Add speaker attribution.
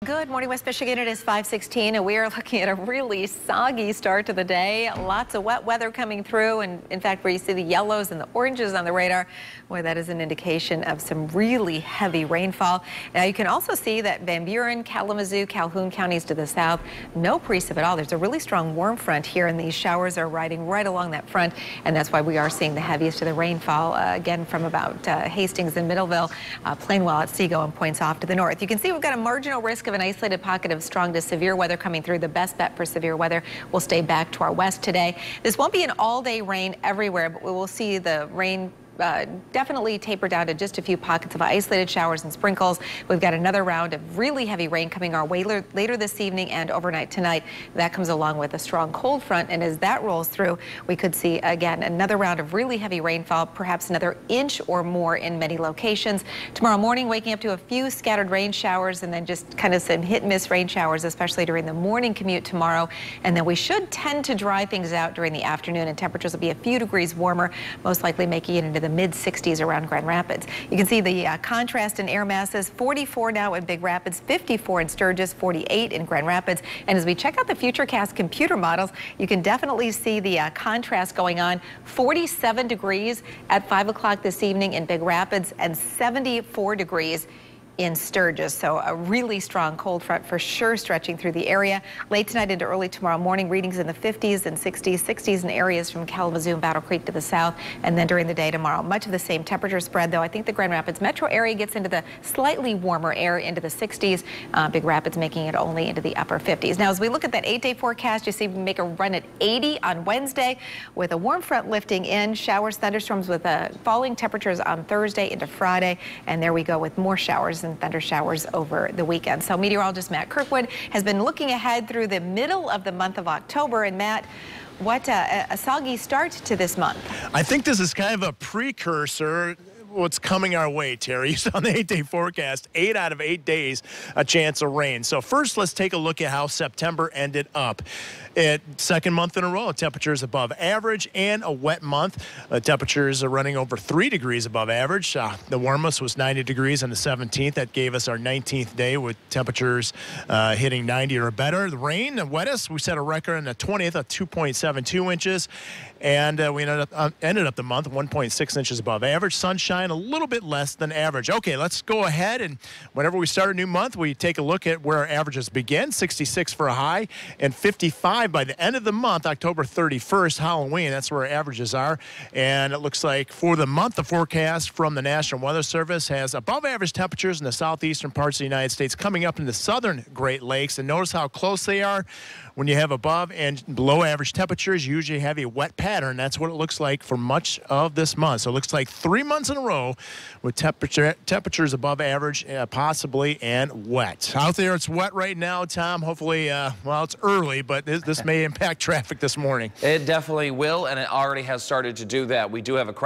Speaker 1: Good morning, West Michigan. It is 5:16, and we are looking at a really soggy start to the day. Lots of wet weather coming through, and in fact, where you see the yellows and the oranges on the radar, boy, that is an indication of some really heavy rainfall. Now, you can also see that Van Buren, Kalamazoo, Calhoun counties to the south, no precip at all. There's a really strong warm front here, and these showers are riding right along that front, and that's why we are seeing the heaviest of the rainfall, again, from about Hastings and Middleville, Plainwell at Seago, and points off to the north. You can see we've got a marginal risk of an isolated pocket of strong to severe weather coming through. The best bet for severe weather will stay back to our west today. This won't be an all-day rain everywhere, but we will see the rain definitely taper down to just a few pockets of isolated showers and sprinkles. We've got another round of really heavy rain coming our way later this evening and overnight tonight. That comes along with a strong cold front, and as that rolls through, we could see again another round of really heavy rainfall, perhaps another inch or more in many locations. Tomorrow morning, waking up to a few scattered rain showers, and then just kind of some hit-and-miss rain showers, especially during the morning commute tomorrow. And then we should tend to dry things out during the afternoon, and temperatures will be a few degrees warmer, most likely making it into the mid-60s around Grand Rapids. You can see the contrast in air masses. 44 now in Big Rapids, 54 in Sturgis, 48 in Grand Rapids. And as we check out the Futurecast computer models, you can definitely see the contrast going on. 47 degrees at 5 o'clock this evening in Big Rapids, and 74 degrees in Sturgis. So a really strong cold front for sure stretching through the area. Late tonight into early tomorrow morning, readings in the 50s and 60s in areas from Kalamazoo and Battle Creek to the south. And then during the day tomorrow, much of the same temperature spread, though I think the Grand Rapids metro area gets into the slightly warmer air into the 60s. Big Rapids making it only into the upper 50s. Now, as we look at that 8-day forecast, you see we make a run at 80 on Wednesday with a warm front lifting in. Showers, thunderstorms with falling temperatures on Thursday into Friday. And there we go with more showers and thunder showers over the weekend. So meteorologist Matt Kirkwood has been looking ahead through the middle of the month of October. And Matt, what a soggy start to this month.
Speaker 2: I think this is kind of a precursor what's coming our way, Terry. On the 8-day forecast, 8 out of 8 days a chance of rain. So first, let's take a look at how September ended up. Second month in a row, temperatures above average and a wet month. Temperatures are running over 3 degrees above average. The warmest was 90 degrees on the 17th. That gave us our 19th day with temperatures hitting 90 or better. The rain, the wettest, we set a record on the 20th of 2.72 inches. And we ended up the month 1.6 inches above average. Sunshine a little bit less than average. Okay, let's go ahead, and whenever we start a new month, we take a look at where our averages begin. 66 for a high and 55 by the end of the month, October 31st, Halloween. That's where our averages are. And it looks like for the month, the forecast from the National Weather Service has above average temperatures in the southeastern parts of the United States coming up in the southern Great Lakes. And notice how close they are. When you have above and below average temperatures, you usually have a wet pattern. That's what it looks like for much of this month. So it looks like 3 months in a row with temperatures above average, possibly, and wet. Out there, it's wet right now, Tom. Hopefully, well, it's early, but this may impact traffic this morning.
Speaker 3: It definitely will, and it already has started to do that. We do have a crash